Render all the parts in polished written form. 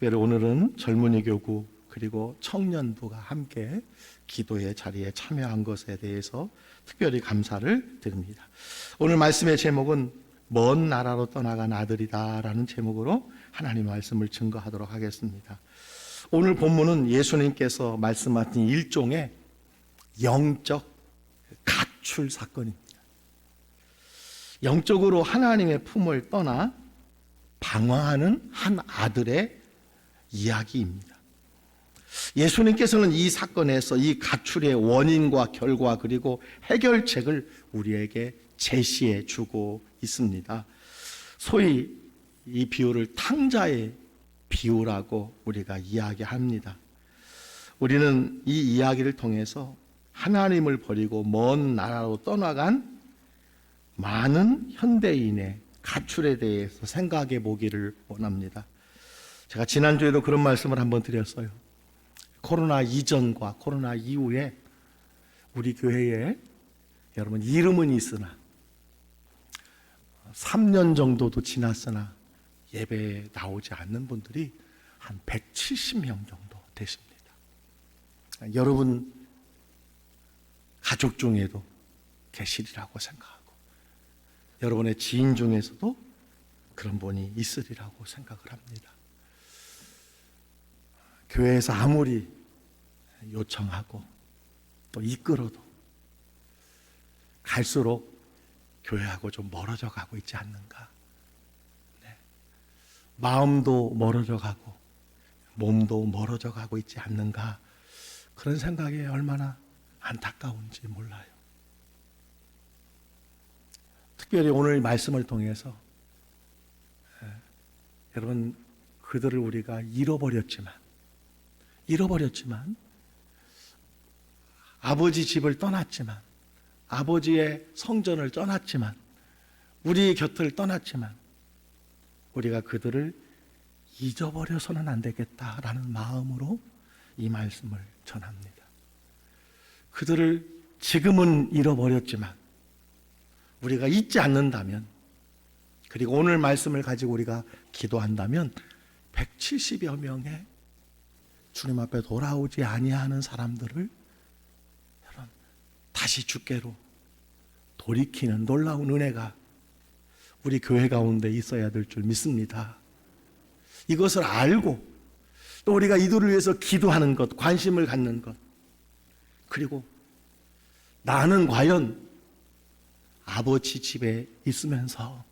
특별히 오늘은 젊은이 교구 그리고 청년부가 함께 기도의 자리에 참여한 것에 대해서 특별히 감사를 드립니다. 오늘 말씀의 제목은 먼 나라로 떠나간 아들이다 라는 제목으로 하나님 말씀을 증거하도록 하겠습니다. 오늘 본문은 예수님께서 말씀하신 일종의 영적 가출 사건입니다. 영적으로 하나님의 품을 떠나 방황하는 한 아들의 이야기입니다. 예수님께서는 이 사건에서 이 가출의 원인과 결과 그리고 해결책을 우리에게 제시해 주고 있습니다. 소위 이 비유를 탕자의 비유라고 우리가 이야기합니다. 우리는 이 이야기를 통해서 하나님을 버리고 먼 나라로 떠나간 많은 현대인의 가출에 대해서 생각해 보기를 원합니다. 제가 지난주에도 그런 말씀을 한번 드렸어요. 코로나 이전과 코로나 이후에 우리 교회에 여러분 이름은 있으나 3년 정도도 지났으나 예배에 나오지 않는 분들이 한 170명 정도 되십니다. 여러분 가족 중에도 계시리라고 생각하고 여러분의 지인 중에서도 그런 분이 있으리라고 생각을 합니다. 교회에서 아무리 요청하고 또 이끌어도 갈수록 교회하고 좀 멀어져 가고 있지 않는가. 네. 마음도 멀어져 가고 몸도 멀어져 가고 있지 않는가. 그런 생각이 얼마나 안타까운지 몰라요. 특별히 오늘 말씀을 통해서 여러분 그들을 우리가 잃어버렸지만 아버지 집을 떠났지만 아버지의 성전을 떠났지만 우리 곁을 떠났지만 우리가 그들을 잊어버려서는 안 되겠다라는 마음으로 이 말씀을 전합니다. 그들을 지금은 잃어버렸지만 우리가 잊지 않는다면 그리고 오늘 말씀을 가지고 우리가 기도한다면 170여 명의 주님 앞에 돌아오지 아니하는 사람들을 다시 주께로 돌이키는 놀라운 은혜가 우리 교회 가운데 있어야 될 줄 믿습니다. 이것을 알고 또 우리가 이들을 위해서 기도하는 것, 관심을 갖는 것, 그리고 나는 과연 아버지 집에 있으면서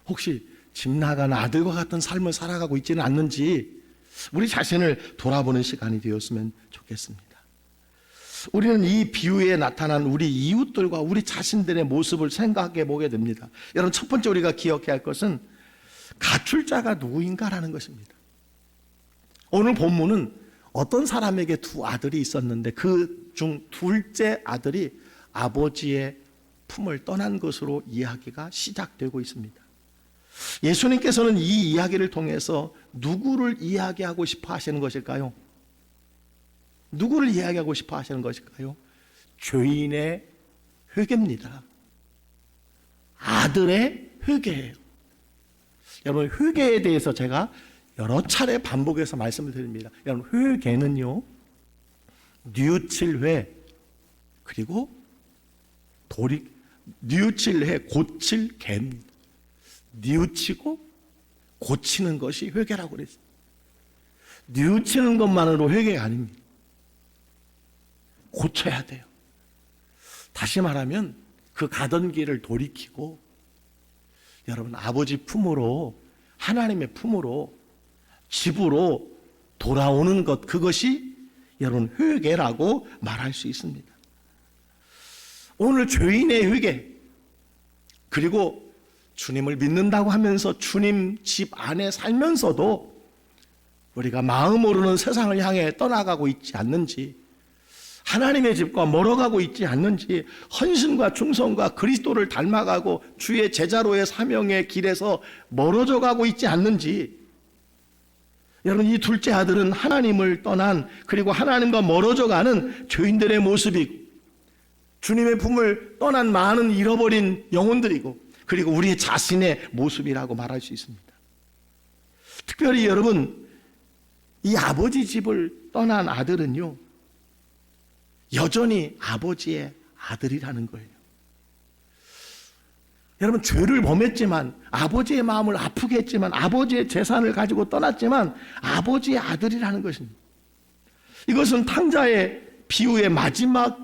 혹시 집 나간 아들과 같은 삶을 살아가고 있지는 않는지 우리 자신을 돌아보는 시간이 되었으면 좋겠습니다. 우리는 이 비유에 나타난 우리 이웃들과 우리 자신들의 모습을 생각해 보게 됩니다. 여러분 첫 번째 우리가 기억해야 할 것은 가출자가 누구인가라는 것입니다. 오늘 본문은 어떤 사람에게 두 아들이 있었는데 그 중 둘째 아들이 아버지의 품을 떠난 것으로 이야기가 시작되고 있습니다. 예수님께서는 이 이야기를 통해서 누구를 이야기하고 싶어 하시는 것일까요? 누구를 이야기하고 싶어 하시는 것일까요? 죄인의 회개입니다. 아들의 회개예요. 여러분 회개에 대해서 제가 여러 차례 반복해서 말씀을 드립니다. 여러분 회개는요 뉘우칠 회 그리고 뉘우칠 회 고칠 개입니다. 뉘우치고 고치는 것이 회개라고 그랬어요. 뉘우치는 것만으로 회개가 아닙니다. 고쳐야 돼요. 다시 말하면 그 가던 길을 돌이키고 여러분 아버지 품으로 하나님의 품으로 집으로 돌아오는 것 그것이 여러분 회개라고 말할 수 있습니다. 오늘 죄인의 회개 그리고 주님을 믿는다고 하면서 주님 집 안에 살면서도 우리가 마음으로는 세상을 향해 떠나가고 있지 않는지 하나님의 집과 멀어가고 있지 않는지 헌신과 충성과 그리스도를 닮아가고 주의 제자로의 사명의 길에서 멀어져 가고 있지 않는지 여러분 이 둘째 아들은 하나님을 떠난 그리고 하나님과 멀어져 가는 죄인들의 모습이고 주님의 품을 떠난 많은 잃어버린 영혼들이고 그리고 우리 자신의 모습이라고 말할 수 있습니다. 특별히 여러분 이 아버지 집을 떠난 아들은요, 여전히 아버지의 아들이라는 거예요. 여러분, 죄를 범했지만, 아버지의 마음을 아프게 했지만, 아버지의 재산을 가지고 떠났지만 아버지의 아들이라는 것입니다. 이것은 탕자의 비유의 마지막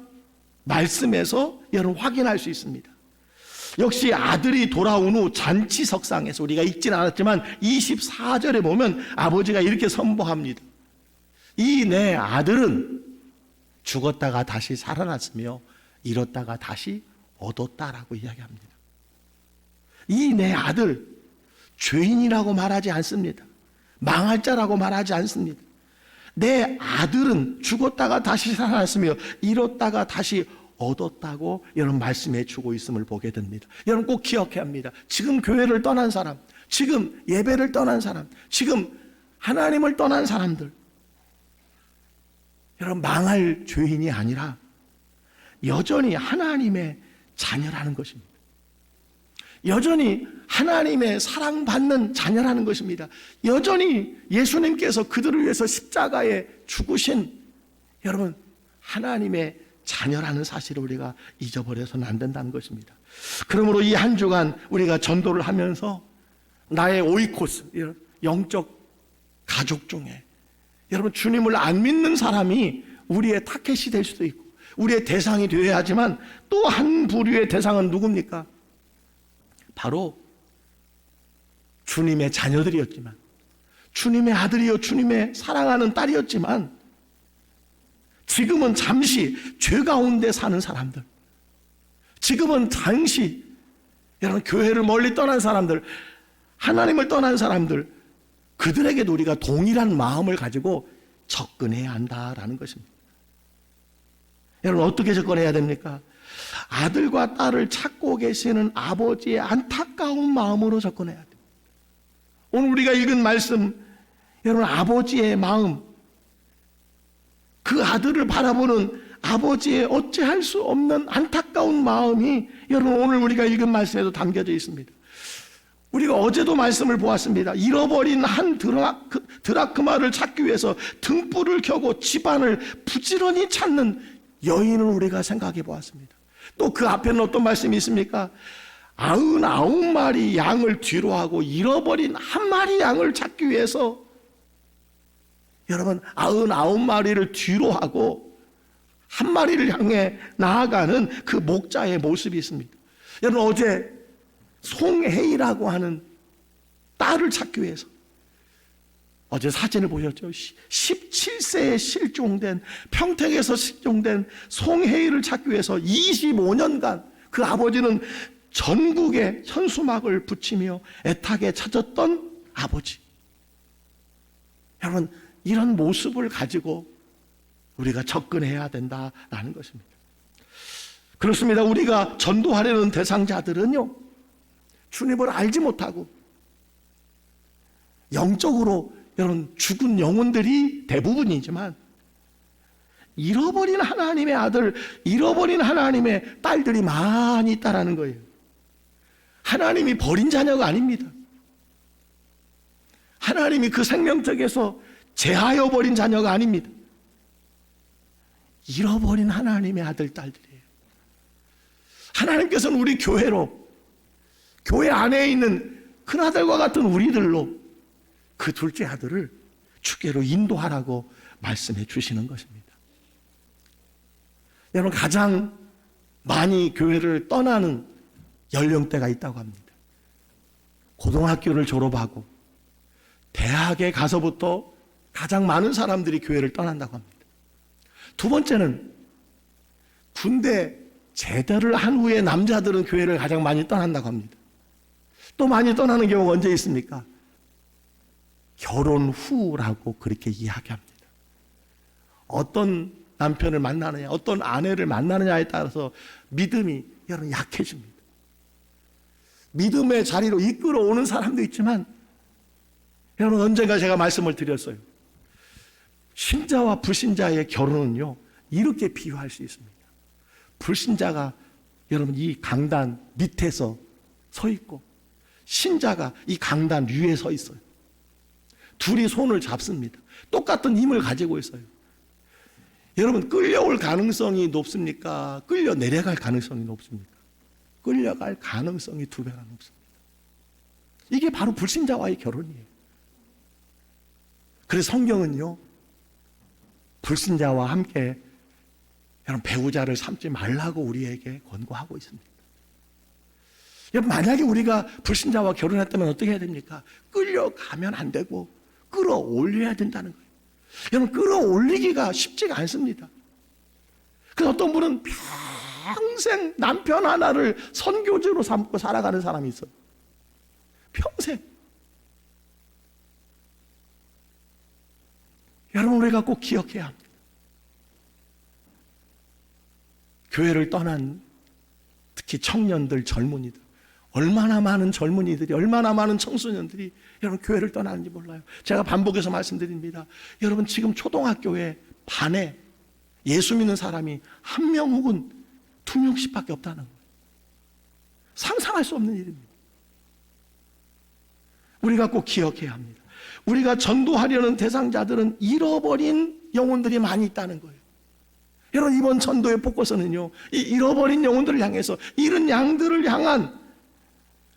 말씀에서 여러분 확인할 수 있습니다. 역시 아들이 돌아온 후 잔치석상에서, 우리가 읽지는 않았지만 24절에 보면 아버지가 이렇게 선포합니다. 이 내 아들은 죽었다가 다시 살아났으며 잃었다가 다시 얻었다라고 이야기합니다. 이 내 아들, 죄인이라고 말하지 않습니다. 망할 자라고 말하지 않습니다. 내 아들은 죽었다가 다시 살아났으며 잃었다가 다시 얻었다고 여러분 말씀해 주고 있음을 보게 됩니다. 여러분 꼭 기억해야 합니다. 지금 교회를 떠난 사람, 지금 예배를 떠난 사람, 지금 하나님을 떠난 사람들, 여러분 망할 죄인이 아니라 여전히 하나님의 자녀라는 것입니다. 여전히 하나님의 사랑받는 자녀라는 것입니다. 여전히 예수님께서 그들을 위해서 십자가에 죽으신 여러분 하나님의 자녀라는 사실을 우리가 잊어버려서는 안 된다는 것입니다. 그러므로 이 한 주간 우리가 전도를 하면서 나의 오이코스, 영적 가족 중에 여러분 주님을 안 믿는 사람이 우리의 타켓이 될 수도 있고 우리의 대상이 되어야 하지만 또 한 부류의 대상은 누굽니까? 바로 주님의 자녀들이었지만, 주님의 아들이요 주님의 사랑하는 딸이었지만 지금은 잠시 죄 가운데 사는 사람들, 지금은 잠시 여러분 교회를 멀리 떠난 사람들, 하나님을 떠난 사람들, 그들에게도 우리가 동일한 마음을 가지고 접근해야 한다라는 것입니다. 여러분 어떻게 접근해야 됩니까? 아들과 딸을 찾고 계시는 아버지의 안타까운 마음으로 접근해야 됩니다. 오늘 우리가 읽은 말씀, 여러분 아버지의 마음, 그 아들을 바라보는 아버지의 어찌할 수 없는 안타까운 마음이 여러분 오늘 우리가 읽은 말씀에도 담겨져 있습니다. 우리가 어제도 말씀을 보았습니다. 잃어버린 한 드라크마를 찾기 위해서 등불을 켜고 집안을 부지런히 찾는 여인을 우리가 생각해 보았습니다. 또 그 앞에는 어떤 말씀이 있습니까? 99마리 양을 뒤로 하고 잃어버린 한 마리 양을 찾기 위해서 여러분 99마리를 뒤로 하고 한 마리를 향해 나아가는 그 목자의 모습이 있습니다. 여러분 어제 송혜이라고 하는 딸을 찾기 위해서 어제 사진을 보셨죠? 17세에 실종된, 평택에서 실종된 송혜이를 찾기 위해서 25년간 그 아버지는 전국에 현수막을 붙이며 애타게 찾았던 아버지. 여러분 이런 모습을 가지고 우리가 접근해야 된다라는 것입니다. 그렇습니다. 우리가 전도하려는 대상자들은요, 주님을 알지 못하고 영적으로 여러분 죽은 영혼들이 대부분이지만 잃어버린 하나님의 아들, 잃어버린 하나님의 딸들이 많이 있다라는 거예요. 하나님이 버린 자녀가 아닙니다. 하나님이 그 생명책에서 제하여 버린 자녀가 아닙니다. 잃어버린 하나님의 아들, 딸들이에요. 하나님께서는 우리 교회로, 교회 안에 있는 큰아들과 같은 우리들로 그 둘째 아들을 주께로 인도하라고 말씀해 주시는 것입니다. 여러분 가장 많이 교회를 떠나는 연령대가 있다고 합니다. 고등학교를 졸업하고 대학에 가서부터 가장 많은 사람들이 교회를 떠난다고 합니다. 두 번째는 군대 제대를 한 후에 남자들은 교회를 가장 많이 떠난다고 합니다. 또 많이 떠나는 경우가 언제 있습니까? 결혼 후라고 그렇게 이야기합니다. 어떤 남편을 만나느냐, 어떤 아내를 만나느냐에 따라서 믿음이 여러분 약해집니다. 믿음의 자리로 이끌어오는 사람도 있지만 여러분 언젠가 제가 말씀을 드렸어요. 신자와 불신자의 결혼은요 이렇게 비유할 수 있습니다. 불신자가 여러분 이 강단 밑에서 서 있고 신자가 이 강단 위에 서 있어요. 둘이 손을 잡습니다. 똑같은 힘을 가지고 있어요. 여러분, 끌려올 가능성이 높습니까? 끌려 내려갈 가능성이 높습니까? 끌려갈 가능성이 2배나 높습니다. 이게 바로 불신자와의 결혼이에요. 그래서 성경은요, 불신자와 함께 여러분 배우자를 삼지 말라고 우리에게 권고하고 있습니다. 여러분, 만약에 우리가 불신자와 결혼했다면 어떻게 해야 됩니까? 끌려가면 안 되고 끌어올려야 된다는 거예요. 여러분, 끌어올리기가 쉽지가 않습니다. 그래서 어떤 분은 평생 남편 하나를 선교지로 삼고 살아가는 사람이 있어요. 평생. 여러분, 우리가 꼭 기억해야 합니다. 교회를 떠난 특히 청년들, 젊은이들, 얼마나 많은 젊은이들이, 얼마나 많은 청소년들이 여러분 교회를 떠나는지 몰라요. 제가 반복해서 말씀드립니다. 여러분, 지금 초등학교에 반에 예수 믿는 사람이 1명 혹은 2명씩밖에 없다는 거예요. 상상할 수 없는 일입니다. 우리가 꼭 기억해야 합니다. 우리가 전도하려는 대상자들은 잃어버린 영혼들이 많이 있다는 거예요. 여러분, 이번 전도의 포커스는요, 이 잃어버린 영혼들을 향해서, 잃은 양들을 향한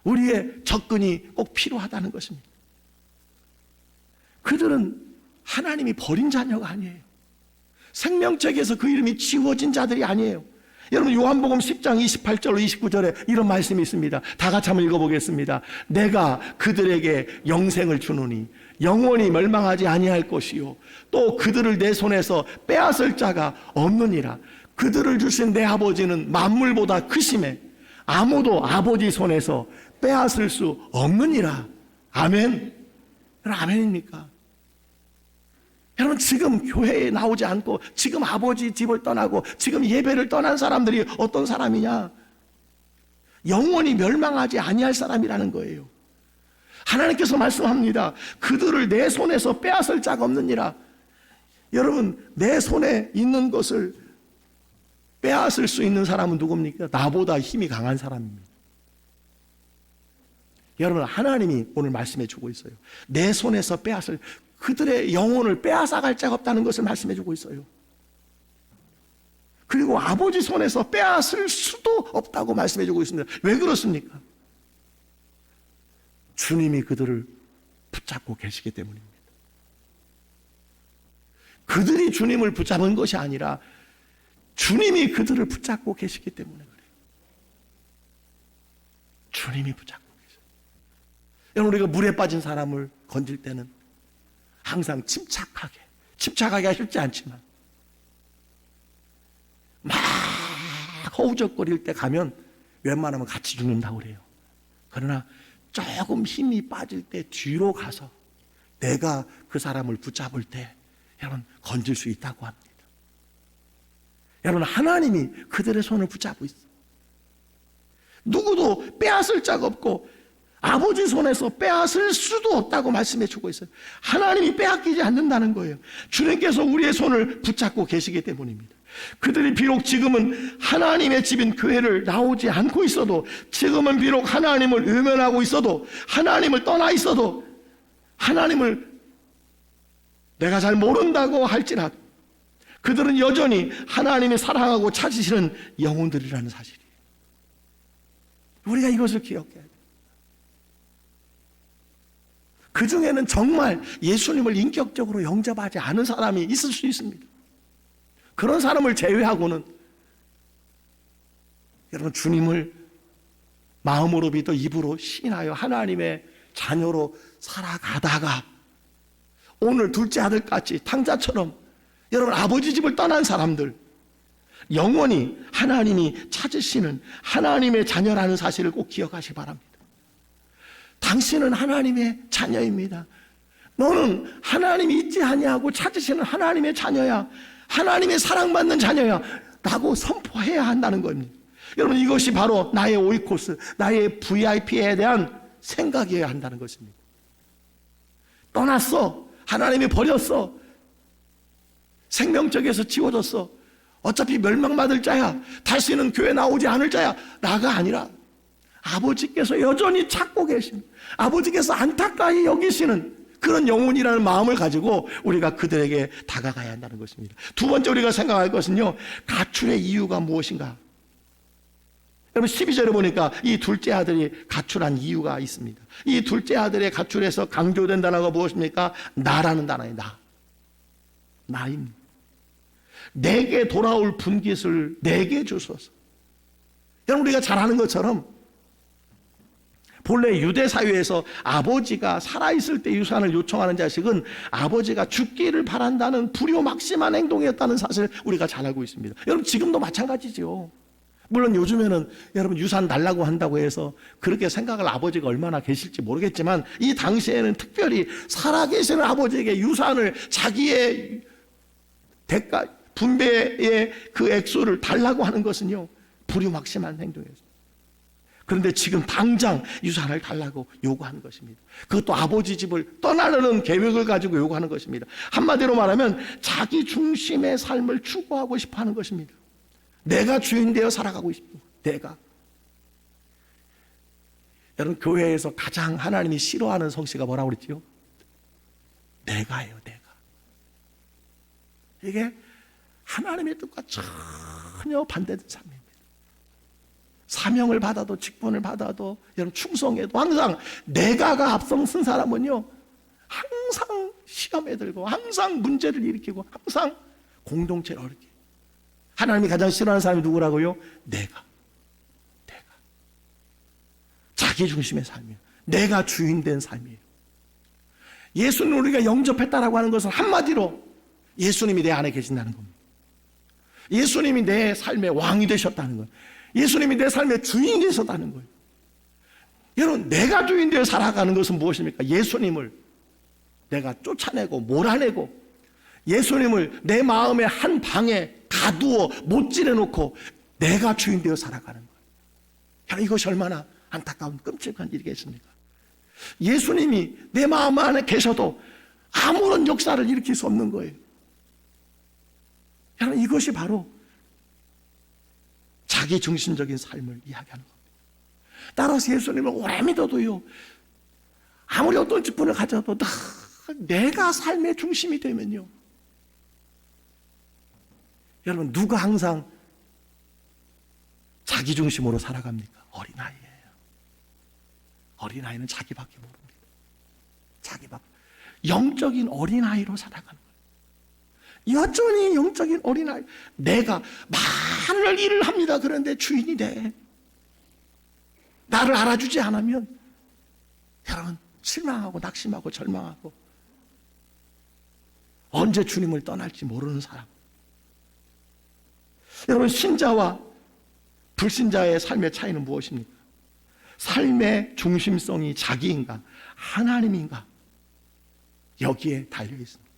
우리의 접근이 꼭 필요하다는 것입니다. 그들은 하나님이 버린 자녀가 아니에요. 생명책에서 그 이름이 지워진 자들이 아니에요. 여러분, 요한복음 10장 28절 29절에 이런 말씀이 있습니다. 다 같이 한번 읽어보겠습니다. 내가 그들에게 영생을 주노니 영원히 멸망하지 아니할 것이요 또 그들을 내 손에서 빼앗을 자가 없느니라. 그들을 주신 내 아버지는 만물보다 크심에 아무도 아버지 손에서 빼앗을 수 없느니라. 아멘. 여러분, 아멘입니까? 여러분, 지금 교회에 나오지 않고 지금 아버지 집을 떠나고 지금 예배를 떠난 사람들이 어떤 사람이냐? 영원히 멸망하지 아니할 사람이라는 거예요. 하나님께서 말씀합니다. 그들을 내 손에서 빼앗을 자가 없느니라. 여러분, 내 손에 있는 것을 빼앗을 수 있는 사람은 누굽니까? 나보다 힘이 강한 사람입니다. 여러분, 하나님이 오늘 말씀해 주고 있어요. 내 손에서 빼앗을, 그들의 영혼을 빼앗아갈 자가 없다는 것을 말씀해 주고 있어요. 그리고 아버지 손에서 빼앗을 수도 없다고 말씀해 주고 있습니다. 왜 그렇습니까? 주님이 그들을 붙잡고 계시기 때문입니다. 그들이 주님을 붙잡은 것이 아니라 주님이 그들을 붙잡고 계시기 때문에 그래요. 주님이 붙잡고 계세요. 여러분, 우리가 물에 빠진 사람을 건질 때는 항상 침착하기가 쉽지 않지만 막 허우적거릴 때 가면 웬만하면 같이 죽는다고 그래요. 그러나 조금 힘이 빠질 때 뒤로 가서 내가 그 사람을 붙잡을 때 여러분 건질 수 있다고 합니다. 여러분, 하나님이 그들의 손을 붙잡고 있어요. 누구도 빼앗을 자가 없고 아버지 손에서 빼앗을 수도 없다고 말씀해 주고 있어요. 하나님이 빼앗기지 않는다는 거예요. 주님께서 우리의 손을 붙잡고 계시기 때문입니다. 그들이 비록 지금은 하나님의 집인 교회를 나오지 않고 있어도, 지금은 비록 하나님을 외면하고 있어도, 하나님을 떠나 있어도, 하나님을 내가 잘 모른다고 할지라도 그들은 여전히 하나님이 사랑하고 찾으시는 영혼들이라는 사실이에요. 우리가 이것을 기억해야 돼요. 그 중에는 정말 예수님을 인격적으로 영접하지 않은 사람이 있을 수 있습니다. 그런 사람을 제외하고는 여러분, 주님을 마음으로 믿어 입으로 신하여 하나님의 자녀로 살아가다가 오늘 둘째 아들같이 탕자처럼 여러분 아버지 집을 떠난 사람들, 영원히 하나님이 찾으시는 하나님의 자녀라는 사실을 꼭 기억하시기 바랍니다. 당신은 하나님의 자녀입니다. 너는 하나님이 있지 아니하고 찾으시는 하나님의 자녀야. 하나님의 사랑받는 자녀야 라고 선포해야 한다는 겁니다. 여러분, 이것이 바로 나의 오이코스, 나의 VIP에 대한 생각이어야 한다는 것입니다. 떠났어. 하나님이 버렸어. 생명적에서 지워졌어. 어차피 멸망받을 자야. 다시는 교회 나오지 않을 자야. 나가 아니라 아버지께서 여전히 찾고 계신, 아버지께서 안타까이 여기시는 그런 영혼이라는 마음을 가지고 우리가 그들에게 다가가야 한다는 것입니다. 두 번째 우리가 생각할 것은요, 가출의 이유가 무엇인가? 여러분 12절에 보니까 이 둘째 아들이 가출한 이유가 있습니다. 이 둘째 아들의 가출에서 강조된 단어가 무엇입니까? 나라는 단어예요. 나입니다. 내게 돌아올 분깃을 내게 주소서. 여러분 우리가 잘 아는 것처럼 본래 유대 사회에서 아버지가 살아있을 때 유산을 요청하는 자식은 아버지가 죽기를 바란다는 불효막심한 행동이었다는 사실을 우리가 잘 알고 있습니다. 여러분 지금도 마찬가지죠. 물론 요즘에는 여러분 유산 달라고 한다고 해서 그렇게 생각을 아버지가 얼마나 계실지 모르겠지만 이 당시에는 특별히 살아계시는 아버지에게 유산을 자기의 대가 분배의 그 액수를 달라고 하는 것은요 불효막심한 행동이었습니다. 그런데 지금 당장 유산을 달라고 요구하는 것입니다. 그것도 아버지 집을 떠나려는 계획을 가지고 요구하는 것입니다. 한마디로 말하면 자기 중심의 삶을 추구하고 싶어 하는 것입니다. 내가 주인 되어 살아가고 싶어. 내가. 여러분 교회에서 가장 하나님이 싫어하는 성씨가 뭐라고 그랬지요? 내가예요. 내가. 이게 하나님의 뜻과 전혀 반대된 삶입니다. 사명을 받아도 직분을 받아도 여러분 충성해도 항상 내가가 앞서선 사람은요 항상 시험에 들고 항상 문제를 일으키고 항상 공동체를 어렵게. 하나님이 가장 싫어하는 사람이 누구라고요? 내가. 자기 중심의 삶이에요. 내가 주인 된 삶이에요. 예수는 우리가 영접했다라고 하는 것은 한마디로 예수님이 내 안에 계신다는 겁니다. 예수님이 내 삶의 왕이 되셨다는 거예요. 예수님이 내 삶의 주인이 되셨다는 거예요. 여러분 내가 주인 되어 살아가는 것은 무엇입니까? 예수님을 내가 쫓아내고 몰아내고 예수님을 내 마음의 한 방에 가두어 못질해 놓고 내가 주인 되어 살아가는 거예요. 여러분 이것이 얼마나 안타까운 끔찍한 일이겠습니까? 예수님이 내 마음 안에 계셔도 아무런 역사를 일으킬 수 없는 거예요. 여러분 이것이 바로 자기 중심적인 삶을 이야기하는 겁니다. 따라서 예수님을 오래 믿어도요 아무리 어떤 직분을 가져도 내가 삶의 중심이 되면요 여러분 누가 항상 자기 중심으로 살아갑니까? 어린아이예요. 어린아이는 자기밖에 모릅니다. 자기밖에. 영적인 어린아이로 살아가는 거예요. 여전히 영적인 어린아이. 내가 많은 일을 합니다. 그런데 주인이 돼. 나를 알아주지 않으면 여러분 실망하고 낙심하고 절망하고 언제 주님을 떠날지 모르는 사람. 여러분 신자와 불신자의 삶의 차이는 무엇입니까? 삶의 중심성이 자기인가 하나님인가 여기에 달려 있습니다.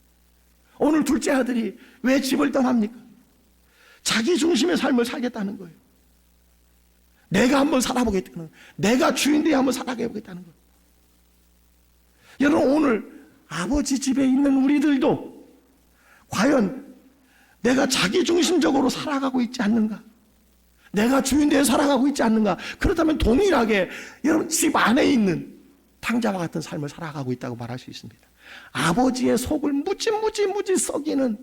오늘 둘째 아들이 왜 집을 떠납니까? 자기 중심의 삶을 살겠다는 거예요. 내가 한번 살아보겠다는 거예요. 내가 주인되어 한번 살아보겠다는 거예요. 여러분 오늘 아버지 집에 있는 우리들도 과연 내가 자기 중심적으로 살아가고 있지 않는가? 내가 주인되어 살아가고 있지 않는가? 그렇다면 동일하게 여러분 집 안에 있는 탕자와 같은 삶을 살아가고 있다고 말할 수 있습니다. 아버지의 속을 무지 썩이는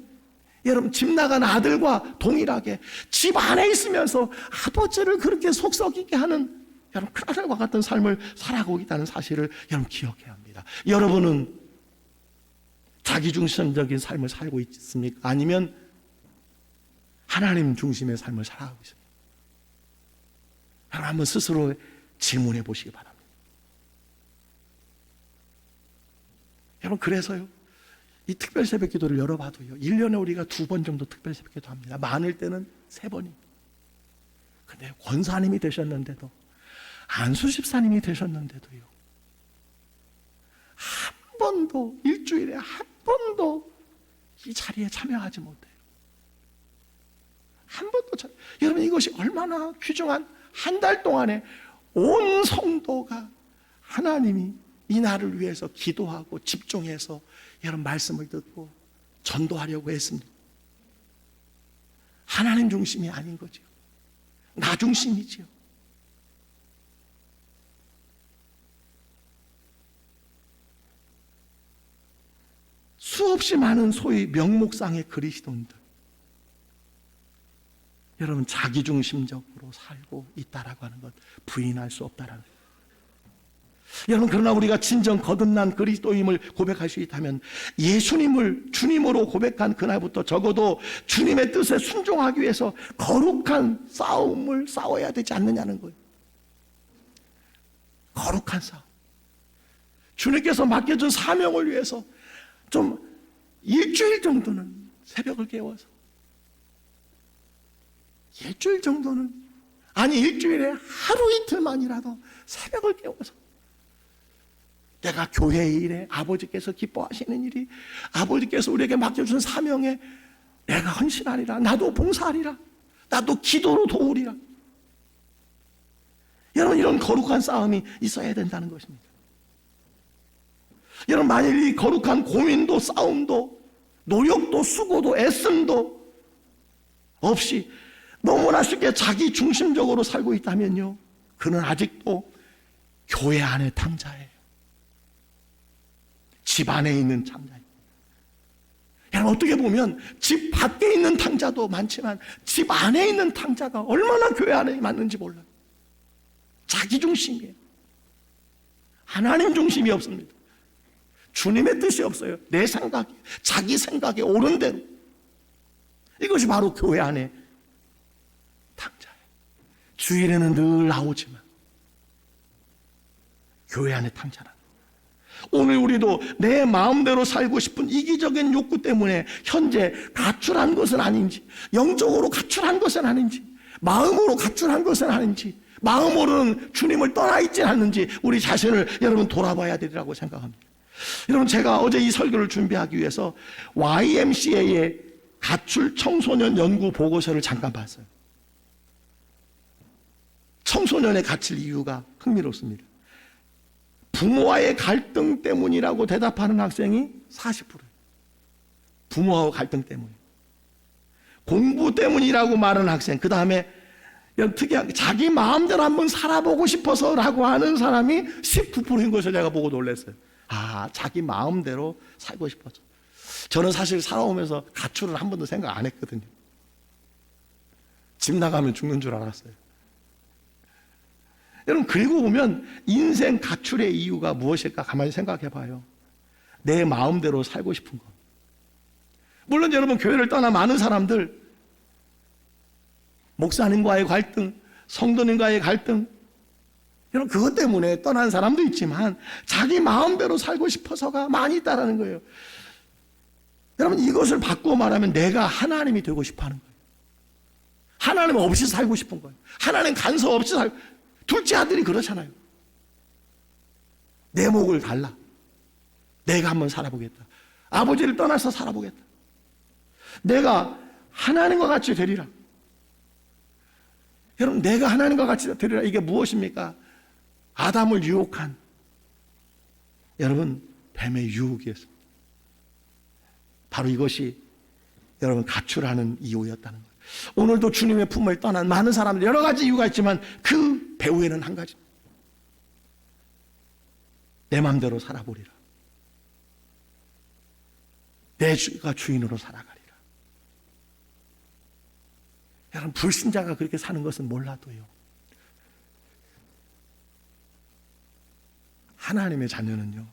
여러분 집 나간 아들과 동일하게 집 안에 있으면서 아버지를 그렇게 속 썩이게 하는 여러분 그 아들과 같은 삶을 살아가고 있다는 사실을 여러분 기억해야 합니다. 여러분은 자기 중심적인 삶을 살고 있습니까? 아니면 하나님 중심의 삶을 살아가고 있습니다. 여러분 한번 스스로 질문해 보시기 바랍니다. 여러분 그래서요 이 특별 새벽 기도를 열어봐도요 1년에 우리가 2번 정도 특별 새벽 기도 합니다. 많을 때는 3번입니다. 근데 권사님이 되셨는데도 안수 집사님이 되셨는데도요 한 번도 일주일에 한 번도 이 자리에 참여하지 못해요. 한 번도 여러분 이것이 얼마나 귀중한 한 달 동안에 온 성도가 하나님이 이 날을 위해서 기도하고 집중해서 여러분 말씀을 듣고 전도하려고 했습니다. 하나님 중심이 아닌 거죠. 나 중심이지요. 수없이 많은 소위 명목상의 그리스도인들, 여러분 자기중심적으로 살고 있다라고 하는 것 부인할 수 없다라는 거예요. 여러분, 그러나 우리가 진정 거듭난 그리스도임을 고백할 수 있다면 예수님을 주님으로 고백한 그날부터 적어도 주님의 뜻에 순종하기 위해서 거룩한 싸움을 싸워야 되지 않느냐는 거예요. 거룩한 싸움. 주님께서 맡겨준 사명을 위해서 좀 일주일 정도는 새벽을 깨워서, 일주일 정도는, 아니 일주일에 하루 이틀만이라도 새벽을 깨워서 내가 교회의 일에, 아버지께서 기뻐하시는 일이, 아버지께서 우리에게 맡겨준 사명에 내가 헌신하리라, 나도 봉사하리라, 나도 기도로 도우리라. 여러분, 이런 거룩한 싸움이 있어야 된다는 것입니다. 여러분, 만일 이 거룩한 고민도 싸움도 노력도 수고도 애씀도 없이 너무나 쉽게 자기 중심적으로 살고 있다면요, 그는 아직도 교회 안의 탕자예요. 집 안에 있는 탕자예요. 여러분, 어떻게 보면 집 밖에 있는 탕자도 많지만 집 안에 있는 탕자가 얼마나 교회 안에 맞는지 몰라요. 자기 중심이에요. 하나님 중심이 없습니다. 주님의 뜻이 없어요. 내 생각에, 자기 생각에 옳은 대로. 이것이 바로 교회 안에 탕자예요. 주일에는 늘 나오지만 교회 안에 탕자라. 오늘 우리도 내 마음대로 살고 싶은 이기적인 욕구 때문에 현재 가출한 것은 아닌지, 영적으로 가출한 것은 아닌지, 마음으로 가출한 것은 아닌지, 마음으로는 주님을 떠나 있지 않는지 우리 자신을 여러분 돌아봐야 되리라고 생각합니다. 여러분, 제가 어제 이 설교를 준비하기 위해서 YMCA의 가출 청소년 연구 보고서를 잠깐 봤어요. 청소년의 갇힐 이유가 흥미롭습니다. 부모와의 갈등 때문이라고 대답하는 학생이 40%예요. 부모하고 갈등 때문에. 공부 때문이라고 말하는 학생, 그 다음에 특이한 게 자기 마음대로 한번 살아보고 싶어서라고 하는 사람이 19%인 것을 제가 보고 놀랐어요. 아, 자기 마음대로 살고 싶어서. 저는 사실 살아오면서 가출을 한 번도 생각 안 했거든요. 집 나가면 죽는 줄 알았어요. 여러분, 그리고 보면 인생 가출의 이유가 무엇일까 가만히 생각해 봐요. 내 마음대로 살고 싶은 것. 물론 여러분, 교회를 떠나 많은 사람들, 목사님과의 갈등, 성도님과의 갈등, 여러분, 그것 때문에 떠난 사람도 있지만 자기 마음대로 살고 싶어서가 많이 있다라는 거예요. 여러분, 이것을 바꾸어 말하면 내가 하나님이 되고 싶어 하는 거예요. 하나님 없이 살고 싶은 거예요. 하나님 간섭 없이 살고. 둘째 아들이 그렇잖아요. 내 목을 달라. 내가 한번 살아보겠다. 아버지를 떠나서 살아보겠다. 내가 하나님과 같이 되리라. 여러분, 내가 하나님과 같이 되리라. 이게 무엇입니까? 아담을 유혹한, 여러분, 뱀의 유혹이었습니다. 바로 이것이 여러분 가출하는 이유였다는 거예요. 오늘도 주님의 품을 떠난 많은 사람들, 여러 가지 이유가 있지만 그 배후에는 한 가지. 내 마음대로 살아보리라. 내가 주인으로 살아가리라. 여러분, 불신자가 그렇게 사는 것은 몰라도요, 하나님의 자녀는요,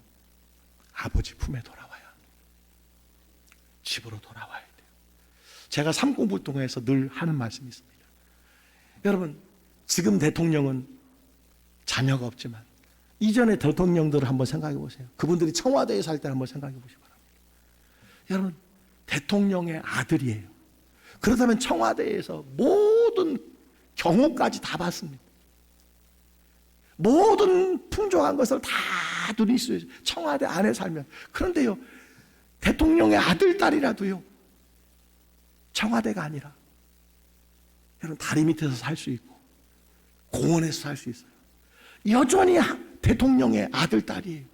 아버지 품에 돌아와야 합니다. 집으로 돌아와야 돼요. 제가 삼공부 통해서 늘 하는 말씀이 있습니다. 여러분, 지금 대통령은 자녀가 없지만 이전의 대통령들을 한번 생각해 보세요. 그분들이 청와대에 살 때 한번 생각해 보시기 바랍니다. 여러분, 대통령의 아들이에요. 그렇다면 청와대에서 모든 경호까지 다 받습니다. 모든 풍족한 것을 다 누릴 수 있어요. 청와대 안에 살면. 그런데요, 대통령의 아들, 딸이라도요, 청와대가 아니라 여러분, 다리 밑에서 살 수 있고 공원에서 살 수 있어요. 여전히 대통령의 아들, 딸이에요.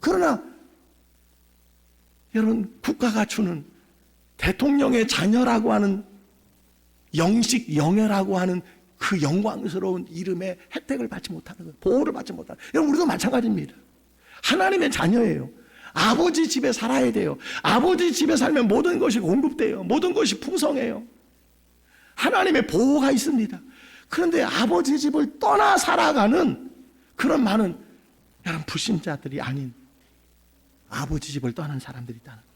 그러나 여러분, 국가가 주는 대통령의 자녀라고 하는 영식, 영예라고 하는 그 영광스러운 이름의 혜택을 받지 못하는 거예요. 보호를 받지 못하는 거예요. 여러분, 우리도 마찬가지입니다. 하나님의 자녀예요. 아버지 집에 살아야 돼요. 아버지 집에 살면 모든 것이 공급돼요. 모든 것이 풍성해요. 하나님의 보호가 있습니다. 그런데 아버지 집을 떠나 살아가는 그런 많은 여러분 불신자들이 아닌 아버지 집을 떠난 사람들이 있다는 거예요.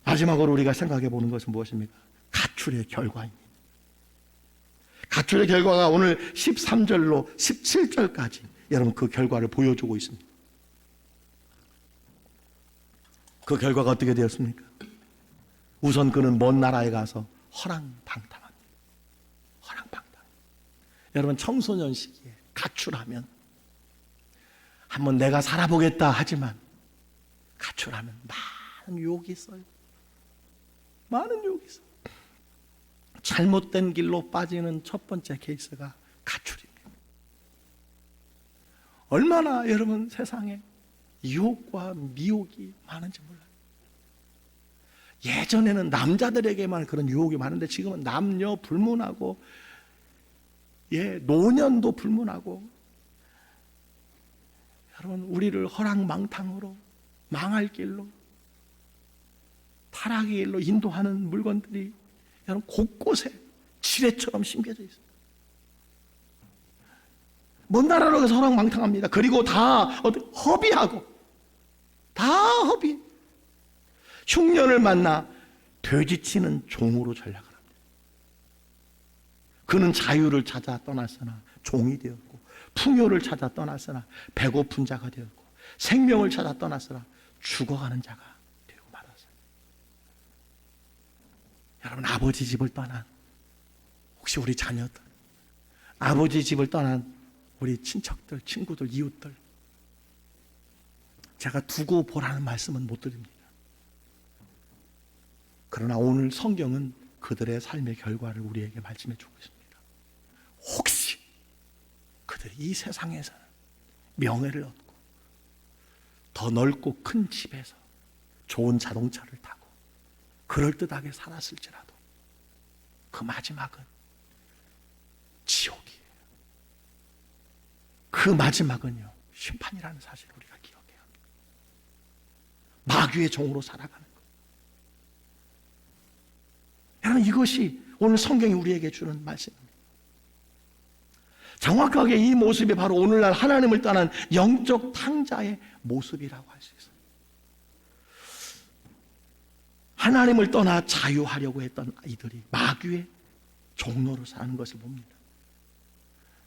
마지막으로 우리가 생각해 보는 것은 무엇입니까? 가출의 결과입니다. 가출의 결과가 오늘 13절로 17절까지 여러분 그 결과를 보여주고 있습니다. 그 결과가 어떻게 되었습니까? 우선 그는 먼 나라에 가서 허랑방탕합니다. 허랑방탕. 여러분 청소년 시기에 가출하면 한번 내가 살아보겠다 하지만 가출하면 많은 유혹이 있어요. 많은 유혹이 있어요. 잘못된 길로 빠지는 첫 번째 케이스가 가출입니다. 얼마나 여러분 세상에 유혹과 미혹이 많은지 몰라요. 예전에는 남자들에게만 그런 유혹이 많은데 지금은 남녀 불문하고 노년도 불문하고 여러분 우리를 허랑망탕으로 망할 길로 타락의 길로 인도하는 물건들이 여러분 곳곳에 지뢰처럼 심겨져 있어요. 먼 나라로 가서 허랑망탕합니다. 그리고 다 허비하고 다 허비. 흉년을 만나 돼지치는 종으로 전락을 합니다. 그는 자유를 찾아 떠났으나 종이 되었고 풍요를 찾아 떠났으나 배고픈 자가 되었고 생명을 찾아 떠났으나 죽어가는 자가 되고 말았어요. 여러분 아버지 집을 떠난 혹시 우리 자녀들 아버지 집을 떠난 우리 친척들, 친구들, 이웃들 제가 두고 보라는 말씀은 못 드립니다. 그러나 오늘 성경은 그들의 삶의 결과를 우리에게 말씀해 주고 있습니다. 혹시 그들이 이 세상에서는 명예를 얻고 더 넓고 큰 집에서 좋은 자동차를 타고 그럴듯하게 살았을지라도 그 마지막은 지옥이에요. 그 마지막은요 심판이라는 사실을 우리가 기억해야 합니다. 마귀의 종으로 살아가는 것. 여러분 이것이 오늘 성경이 우리에게 주는 말씀입니다. 정확하게 이 모습이 바로 오늘날 하나님을 떠난 영적 탕자의 모습이라고 할 수 있어요. 하나님을 떠나 자유하려고 했던 이들이 마귀의 종로로 사는 것을 봅니다.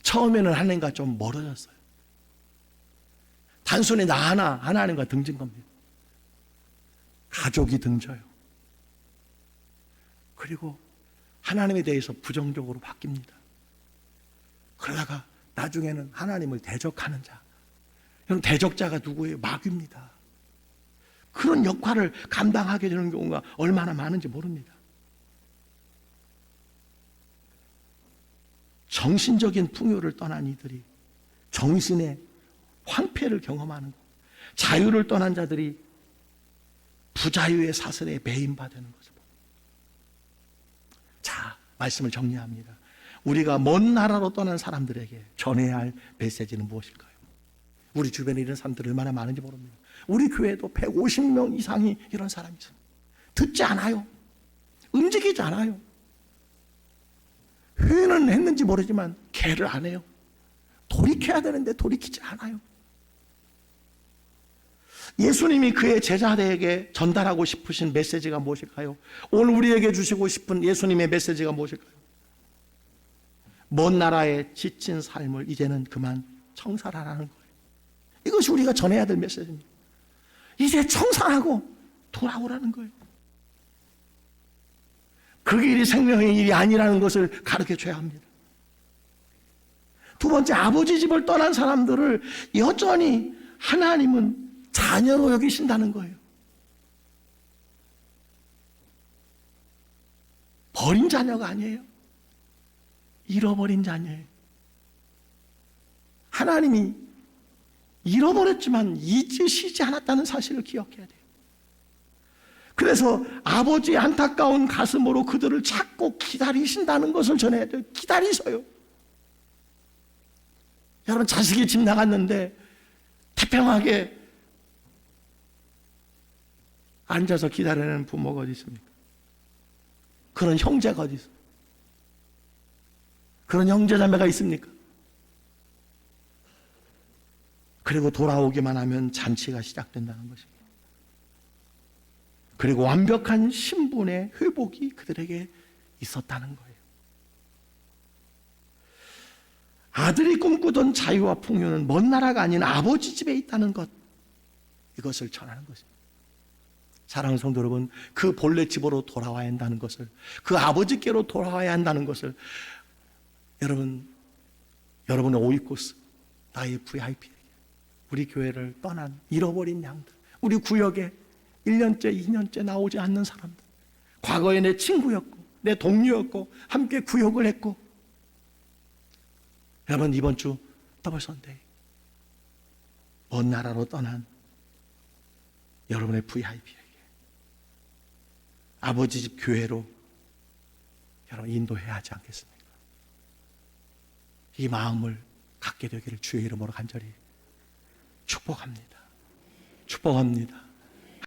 처음에는 하나님과 좀 멀어졌어요. 단순히 나 하나님과 등진 겁니다. 가족이 등져요. 그리고 하나님에 대해서 부정적으로 바뀝니다. 그러다가 나중에는 하나님을 대적하는 자. 여러분 대적자가 누구예요? 마귀입니다. 그런 역할을 감당하게 되는 경우가 얼마나 많은지 모릅니다. 정신적인 풍요를 떠난 이들이 정신의 황폐를 경험하는 것. 자유를 떠난 자들이 부자유의 사슬에 매인받는 것을 봅니다. 자, 말씀을 정리합니다. 우리가 먼 나라로 떠난 사람들에게 전해야 할 메시지는 무엇일까요? 우리 주변에 이런 사람들이 얼마나 많은지 모릅니다. 우리 교회도 150명 이상이 이런 사람이 있어요. 듣지 않아요. 움직이지 않아요. 회의는 했는지 모르지만 개를 안 해요. 돌이켜야 되는데 돌이키지 않아요. 예수님이 그의 제자들에게 전달하고 싶으신 메시지가 무엇일까요? 오늘 우리에게 주시고 싶은 예수님의 메시지가 무엇일까요? 먼 나라에 지친 삶을 이제는 그만 청산하라는 거예요. 이것이 우리가 전해야 될 메시지입니다. 이제 청산하고 돌아오라는 거예요. 그 길이 생명의 일이 아니라는 것을 가르쳐줘야 합니다. 두 번째, 아버지 집을 떠난 사람들을 여전히 하나님은 자녀로 여기신다는 거예요. 버린 자녀가 아니에요. 잃어버린 자녀예요. 하나님이 잃어버렸지만 잊으시지 않았다는 사실을 기억해야 돼요. 그래서 아버지의 안타까운 가슴으로 그들을 찾고 기다리신다는 것을 전해야 돼요. 기다리셔요. 여러분 자식이 집 나갔는데 태평하게 앉아서 기다리는 부모가 어디 있습니까? 그런 형제가 어디 있습니까? 그런 형제자매가 있습니까? 그리고 돌아오기만 하면 잔치가 시작된다는 것입니다. 그리고 완벽한 신분의 회복이 그들에게 있었다는 거예요. 아들이 꿈꾸던 자유와 풍요는 먼 나라가 아닌 아버지 집에 있다는 것, 이것을 전하는 것입니다. 사랑하는 성도 여러분, 그 본래 집으로 돌아와야 한다는 것을, 그 아버지께로 돌아와야 한다는 것을 여러분의 오이코스, 나의 VIP, 우리 교회를 떠난 잃어버린 양들, 우리 구역에 1년째 2년째 나오지 않는 사람들, 과거에 내 친구였고 내 동료였고 함께 구역을 했고, 여러분 이번 주 더블 선데이 먼 나라로 떠난 여러분의 VIP에게 아버지 집 교회로 여러분 인도해야 하지 않겠습니까? 이 마음을 갖게 되기를 주의 이름으로 간절히 축복합니다. 축복합니다.